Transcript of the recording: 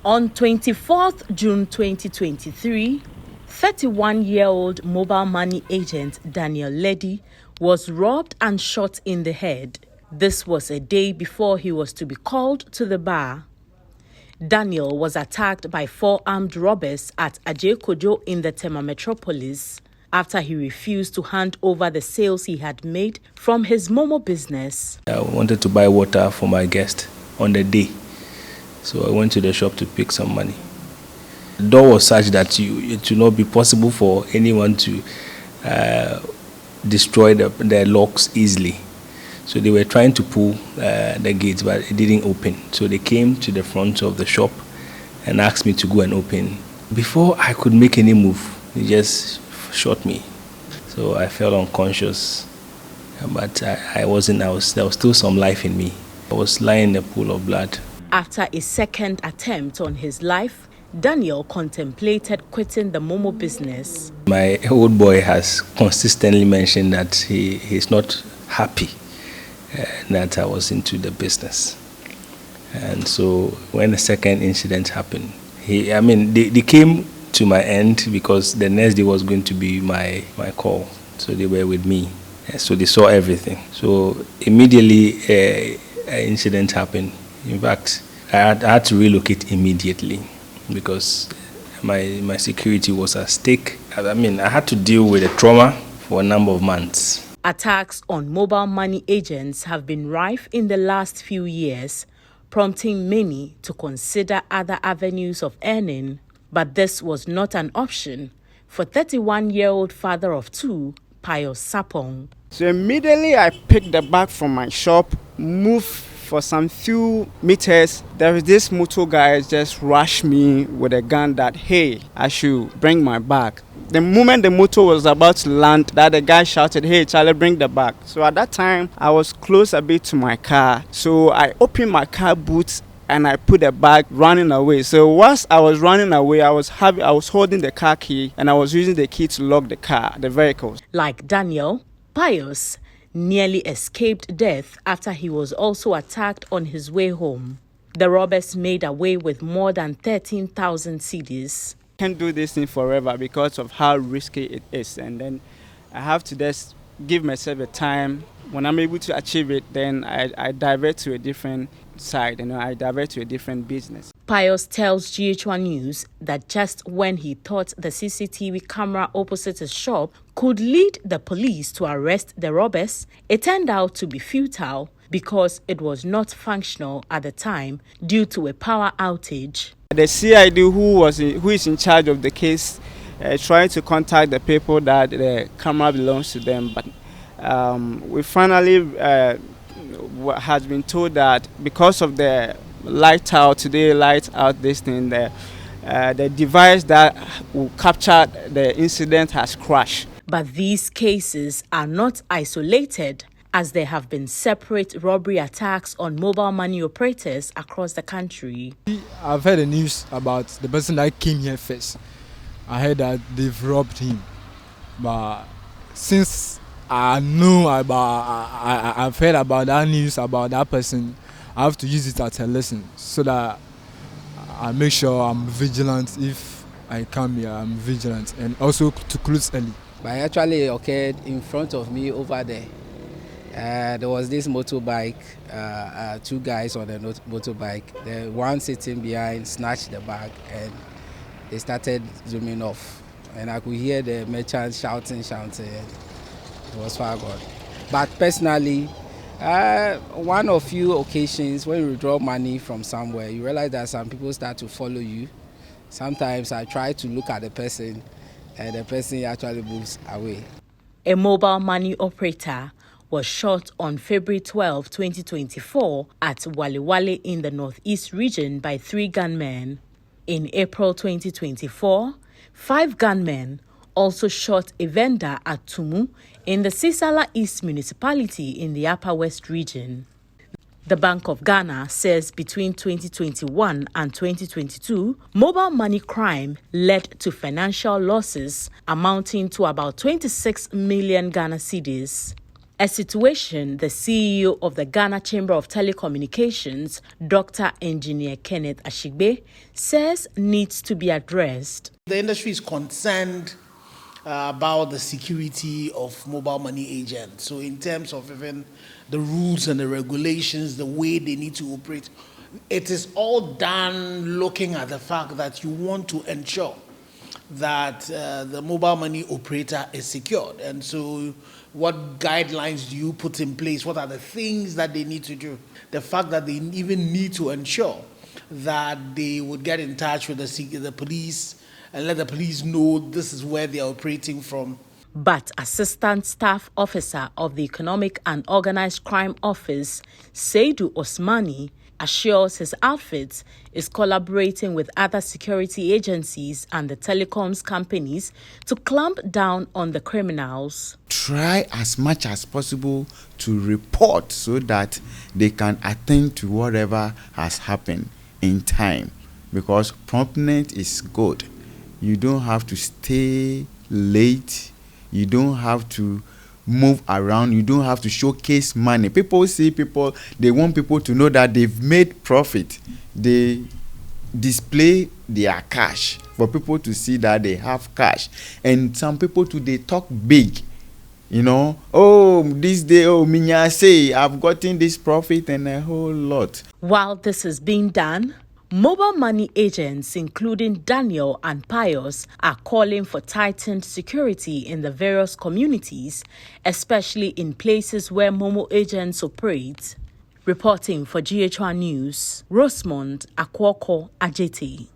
On 24th June 2023, 31-year-old mobile money agent Daniel Leddy was robbed and shot in the head. This was a day before he was to be called to the bar. Daniel was attacked by 4 armed robbers at GHOne in the Tema metropolis after he refused to hand over the sales he had made from his Momo business. I wanted to buy water for my guest on the day, so I went to the shop to pick some money. The door was such that it would not be possible for anyone to destroy the locks easily. So they were trying to pull the gates, but it didn't open. So they came to the front of the shop and asked me to go and open. Before I could make any move, they just shot me. So I fell unconscious, but there was still some life in me. I was lying in a pool of blood. After a second attempt on his life, Daniel contemplated quitting the Momo business. My old boy has consistently mentioned that he's not happy that I was into the business. And so when the second incident happened, they came to my end because the next day was going to be my call. So they were with me. So they saw everything. So immediately an incident happened. In fact, I had to relocate immediately because my security was at stake. I had to deal with the trauma for a number of months. Attacks on mobile money agents have been rife in the last few years, prompting many to consider other avenues of earning. But this was not an option for 31-year-old father of 2, Pius Sapong. So immediately I picked the bag from my shop, moved for some few meters. There is this motor guy just rushed me with a gun that, hey, I should bring my bag. The moment the motor was about to land, that the guy shouted, hey, Charlie, bring the bag. So at that time, I was close a bit to my car. So I opened my car boot and I put the bag running away. So whilst I was running away, I was holding the car key and I was using the key to lock the vehicle. Like Daniel, Pius nearly escaped death after he was also attacked on his way home. The robbers made away with more than 13,000 cedis. Can't do this thing forever because of how risky it is, and then I have to just give myself a time. When I'm able to achieve it, then I divert to a different side, I divert to a different business. Pius tells GHOne News that just when he thought the CCTV camera opposite his shop could lead the police to arrest the robbers, it turned out to be futile because it was not functional at the time due to a power outage. The CID who is in charge of the case tried to contact the people that the camera belongs to them, but we finally has been told that because of the light out this thing, the device that will capture the incident has crashed. But these cases are not isolated, as there have been separate robbery attacks on mobile money operators across the country. I've heard the news about the person that came here first. I heard that they've robbed him. But since I know I've heard about that news about that person, I have to use it as a lesson so that I make sure I'm vigilant. If I come here, I'm vigilant, and also to close early. But actually occurred in front of me over there. There was this motorbike, 2 guys on the motorbike. The one sitting behind snatched the bag and they started zooming off. And I could hear the merchant shouting. It was far gone. But personally, one of few occasions when you withdraw money from somewhere, you realize that some people start to follow you. Sometimes I try to look at the person and the person actually moves away. A mobile money operator was shot on February 12, 2024 at Wale in the Northeast region by 3 gunmen. In April 2024, 5 gunmen also shot a vendor at Tumu in the Sisala East municipality in the Upper West region. The Bank of Ghana says between 2021 and 2022, mobile money crime led to financial losses amounting to about 26 million Ghana cedis. A situation the CEO of the Ghana Chamber of Telecommunications, Dr. Engineer Kenneth Ashigbe, says needs to be addressed. The industry is concerned about the security of mobile money agents. So in terms of even the rules and the regulations, the way they need to operate, it is all done looking at the fact that you want to ensure that the mobile money operator is secured. And so what guidelines do you put in place? What are the things that they need to do? The fact that they even need to ensure that they would get in touch with the police and let the police know this is where they are operating from. But Assistant Staff Officer of the Economic and Organized Crime Office, Seidu Osmani, assures his outfit is collaborating with other security agencies and the telecoms companies to clamp down on the criminals. Try as much as possible to report so that they can attend to whatever has happened in time, because promptness is good. You don't have to stay late. You don't have to move around. You don't have to showcase money. People see people, they want people to know that they've made profit. They display their cash for people to see that they have cash. And some people too, they talk big. You know, oh, this day, oh, Minya say, I've gotten this profit and a whole lot. While this is being done, mobile money agents, including Daniel and Pius, are calling for tightened security in the various communities, especially in places where Momo agents operate. Reporting for GHOne News, Rosemond Akwoko Ajete.